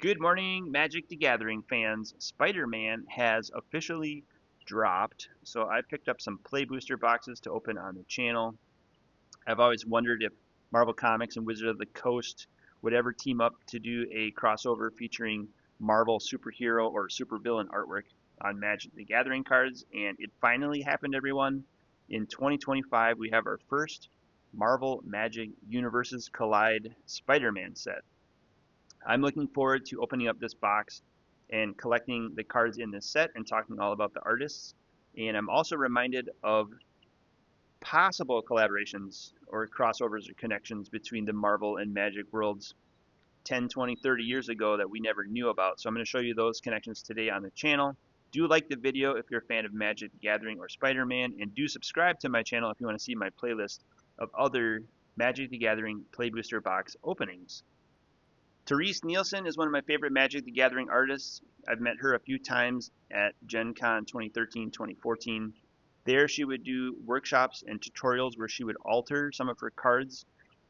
Good morning, Magic the Gathering fans. Spider-Man has officially dropped, so I picked up some Play Booster boxes to open on the channel. I've always wondered if Marvel Comics and Wizard of the Coast would ever team up to do a crossover featuring Marvel superhero or supervillain artwork on Magic the Gathering cards, and it finally happened, everyone. In 2025, we have our first Marvel Magic Universes Collide Spider-Man set. I'm looking forward to opening up this box and collecting the cards in this set and talking all about the artists. And I'm also reminded of possible collaborations or crossovers or connections between the Marvel and Magic worlds 10, 20, 30 years ago that we never knew about. So I'm going to show you those connections today on the channel. Do like the video if you're a fan of Magic the Gathering or Spider-Man, and do subscribe to my channel if you want to see my playlist of other Magic the Gathering Play Booster box openings. Terese Nielsen is one of my favorite Magic the Gathering artists. I've met her a few times at Gen Con 2013, 2014. There she would do workshops and tutorials where she would alter some of her cards.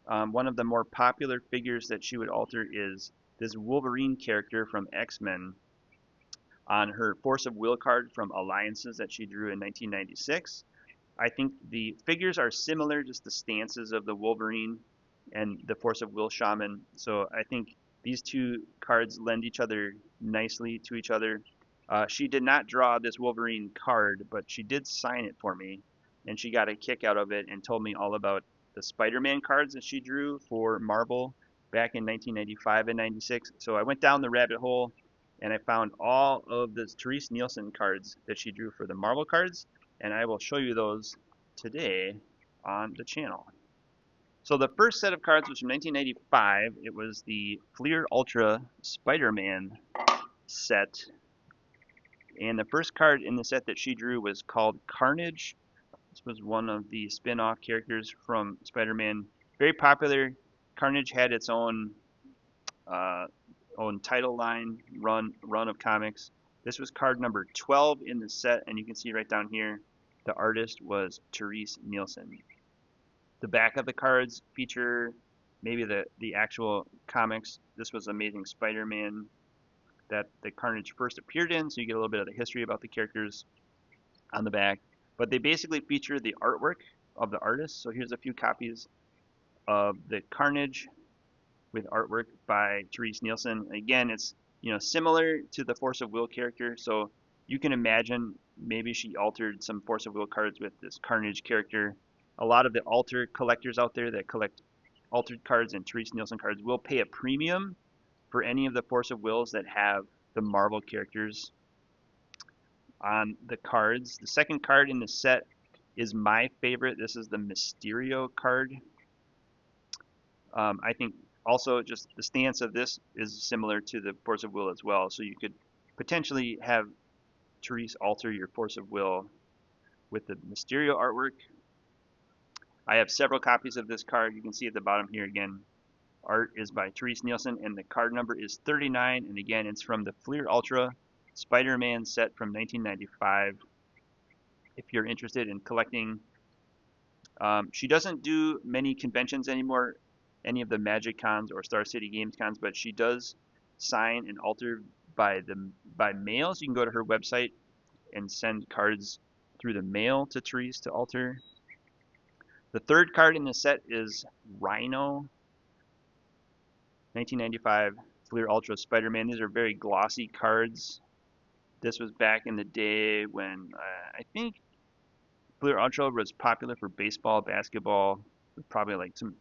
One of the more popular figures that she would alter is this Wolverine character from X-Men on her Force of Will card from Alliances that she drew in 1996. I think the figures are similar, just the stances of the Wolverine and the Force of Will Shaman. So I think these two cards lend each other nicely to each other. She did not draw this Wolverine card, but she did sign it for me, and she got a kick out of it and told me all about the Spider-Man cards that she drew for Marvel back in 1995 and 96. So I went down the rabbit hole, and I found all of the Terese Nielsen cards that she drew for the Marvel cards, and I will show you those today on the channel. So the first set of cards was from 1995. It was the Fleer Ultra Spider-Man set. And the first card in the set that she drew was called Carnage. This was one of the spin-off characters from Spider-Man. Very popular. Carnage had its own title line run of comics. This was card number 12 in the set, and you can see right down here, the artist was Terese Nielsen. The back of the cards feature maybe the actual comics. This was Amazing Spider-Man that the Carnage first appeared in, so you get a little bit of the history about the characters on the back. But they basically feature the artwork of the artist. So here's a few copies of the Carnage with artwork by Terese Nielsen. Again, it's similar to the Force of Will character, so you can imagine maybe she altered some Force of Will cards with this Carnage character. A lot of the alter collectors out there that collect altered cards and Terese Nielsen cards will pay a premium for any of the Force of Wills that have the Marvel characters on the cards. The second card in the set is my favorite. This is the Mysterio card. I think also just the stance of this is similar to the Force of Will as well. So you could potentially have Terese alter your Force of Will with the Mysterio artwork. I have several copies of this card. You can see at the bottom here again. Art is by Terese Nielsen, and the card number is 39. And again, it's from the Fleer Ultra Spider-Man set from 1995. If you're interested in collecting, she doesn't do many conventions anymore, any of the Magic Cons or Star City Games Cons, but she does sign and alter by mail. So you can go to her website and send cards through the mail to Terese to alter. The third card in the set is Rhino, 1995 Fleer Ultra Spider-Man. These are very glossy cards. This was back in the day when I think Fleer Ultra was popular for baseball, basketball, probably like some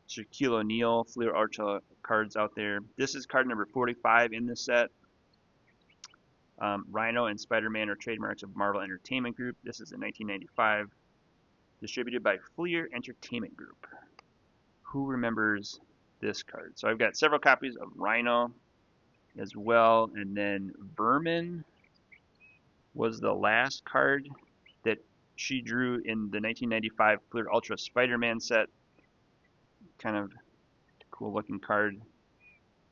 Shaquille O'Neal Fleer Ultra cards out there. This is card number 45 in this set. Rhino and Spider-Man are trademarks of Marvel Entertainment Group. This is in 1995. Distributed by Fleer Entertainment Group. Who remembers this card? So I've got several copies of Rhino as well, and then Vermin was the last card that she drew in the 1995 Fleer Ultra Spider-Man set. Kind of cool looking card.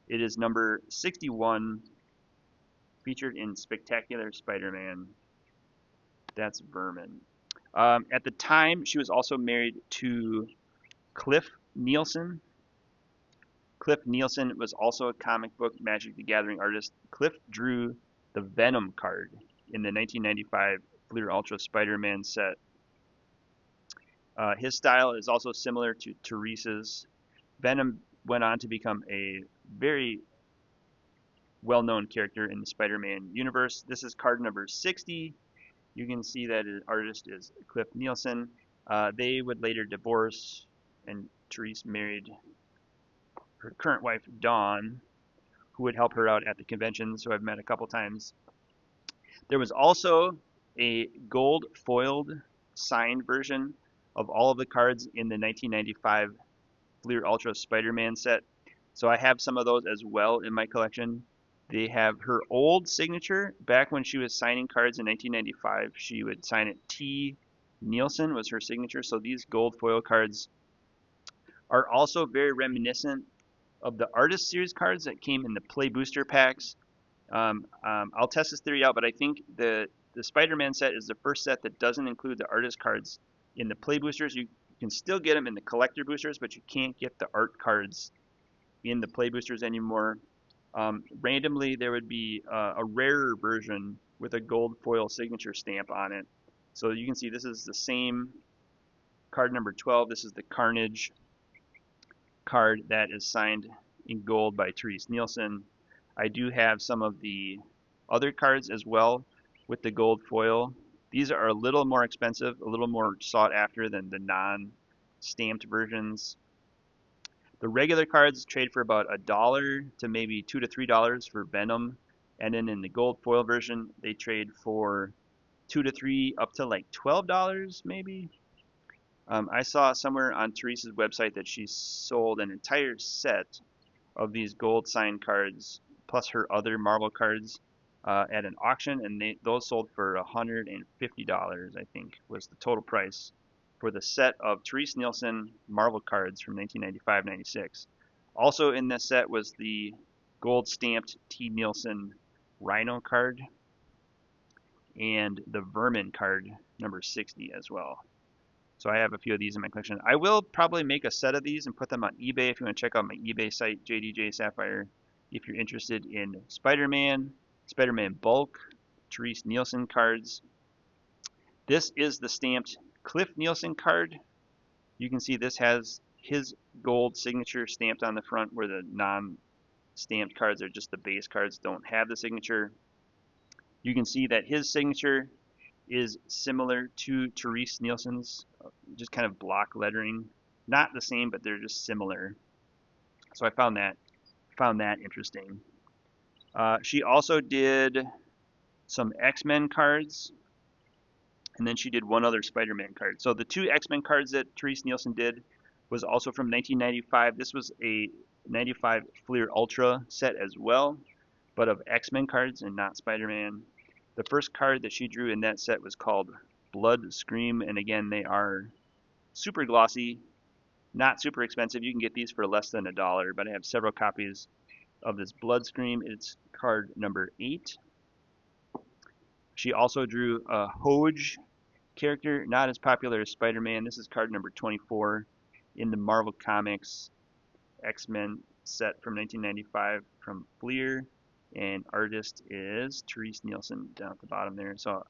It is number 61, featured in Spectacular Spider-Man. That's Vermin. At the time, she was also married to Cliff Nielsen. Cliff Nielsen was also a comic book Magic the Gathering artist. Cliff drew the Venom card in the 1995 Fleer Ultra Spider-Man set. His style is also similar to Terese's. Venom went on to become a very well-known character in the Spider-Man universe. This is card number 60. You can see that the artist is Cliff Nielsen. They would later divorce, and Terese married her current wife, Dawn, who would help her out at the conventions, who I've met a couple times. There was also a gold foiled signed version of all of the cards in the 1995 Fleer Ultra Spider-Man set. So I have some of those as well in my collection. They have her old signature. Back when she was signing cards in 1995, she would sign it T. Nielsen was her signature. So these gold foil cards are also very reminiscent of the Artist Series cards that came in the Play Booster packs. I'll test this theory out, but I think the Spider-Man set is the first set that doesn't include the Artist cards in the Play Boosters. You can still get them in the Collector Boosters, but you can't get the art cards in the Play Boosters anymore. Randomly, there would be a rarer version with a gold foil signature stamp on it. So you can see this is the same card number 12. This is the Carnage card that is signed in gold by Terese Nielsen. I do have some of the other cards as well with the gold foil. These are a little more expensive, a little more sought after than the non-stamped versions. The regular cards trade for about $1 to maybe $2 to $3 for Venom, and then in the gold foil version, they trade for $2 to $3 up to like $12 maybe. I saw somewhere on Terese's website that she sold an entire set of these gold signed cards plus her other Marvel cards at an auction, and those sold for $150, I think, was the total price for the set of Terese Nielsen Marvel cards from 1995-96. Also in this set was the gold stamped T. Nielsen Rhino card and the Vermin card number 60 as well. So I have a few of these in my collection. I will probably make a set of these and put them on eBay if you want to check out my eBay site, jdj-sapphire, if you're interested in Spider-Man, Spider-Man Bulk, Terese Nielsen cards. This is the stamped Cliff Nielsen card. You can see this has his gold signature stamped on the front, where the non-stamped cards are just the base cards, don't have the signature. You can see that his signature is similar to Terese Nielsen's, just kind of block lettering. Not the same, but they're just similar. So I found that interesting. She also did some X-Men cards, and then she did one other Spider-Man card. So the two X-Men cards that Terese Nielsen did was also from 1995. This was a 95 Fleer Ultra set as well, but of X-Men cards and not Spider-Man. The first card that she drew in that set was called Blood Scream, and again, they are super glossy, not super expensive. You can get these for less than $1, but I have several copies of this Blood Scream. It's card number 8. She also drew a Hoge character, not as popular as Spider-Man. This is card number 24 in the Marvel Comics X-Men set from 1995 from Fleer, and artist is Terese Nielsen down at the bottom there. So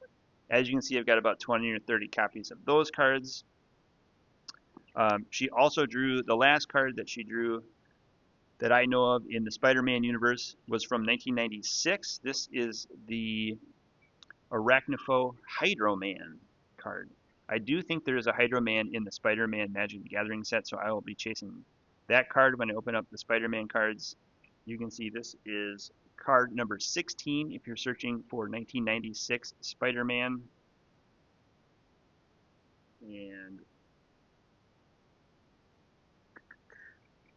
as you can see, I've got about 20 or 30 copies of those cards. She also drew, the last card that she drew that I know of in the Spider-Man universe was from 1996. This is the Arachnopho Hydro Man card. I do think there is a Hydro Man in the Spider-Man Magic the Gathering set, so I will be chasing that card when I open up the Spider-Man cards. You can see this is card number 16 if you're searching for 1996 Spider-Man. And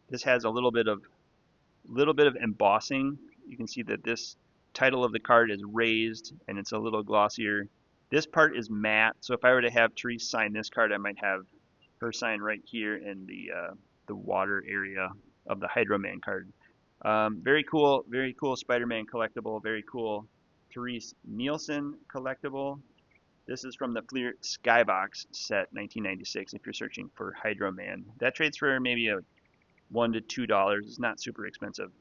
this has a little bit of embossing. You can see that this title of the card is raised and it's a little glossier. This part is matte, so if I were to have Terese sign this card, I might have her sign right here in the water area of the Hydro Man card. Very cool Spider-Man collectible, very cool Terese Nielsen collectible. This is from the Fleer Skybox set 1996 if you're searching for Hydro Man. That trades for maybe a $1 to $2. It's not super expensive,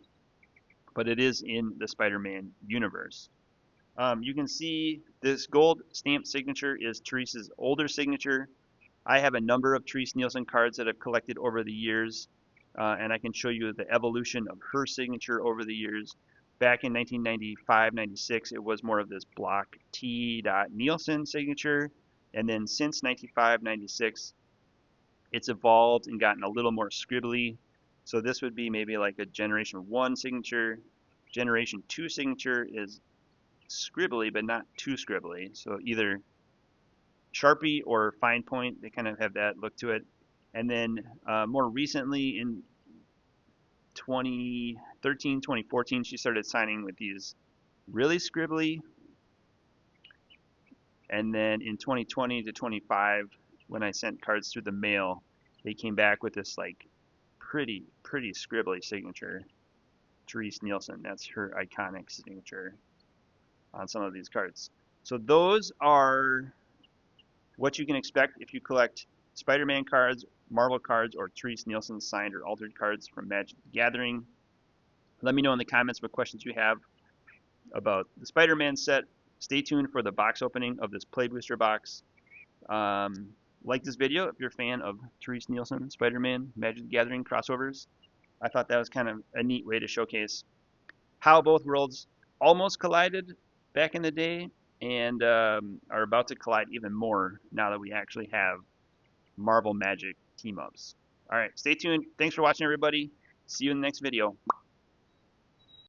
but it is in the Spider-Man universe. You can see this gold stamped signature is Terese's older signature. I have a number of Terese Nielsen cards that I've collected over the years, and I can show you the evolution of her signature over the years. Back in 1995-96, it was more of this block T. Nielsen signature, and then since 95-96, it's evolved and gotten a little more scribbly. So this would be maybe like a Generation 1 signature. Generation 2 signature is scribbly, but not too scribbly. So either Sharpie or fine point, they kind of have that look to it. And then more recently in 2013, 2014, she started signing with these really scribbly. And then in 2020 to 25, when I sent cards through the mail, they came back with this like pretty scribbly signature. Terese Nielsen, that's her iconic signature on some of these cards. So those are what you can expect if you collect Spider-Man cards, Marvel cards, or Terese Nielsen signed or altered cards from Magic the Gathering. Let me know in the comments what questions you have about the Spider-Man set. Stay tuned for the box opening of this Play Booster box. Like this video if you're a fan of Terese Nielsen, Spider-Man, Magic the Gathering crossovers. I thought that was kind of a neat way to showcase how both worlds almost collided back in the day and are about to collide even more now that we actually have Marvel Magic team-ups. All right, stay tuned. Thanks for watching, everybody. See you in the next video.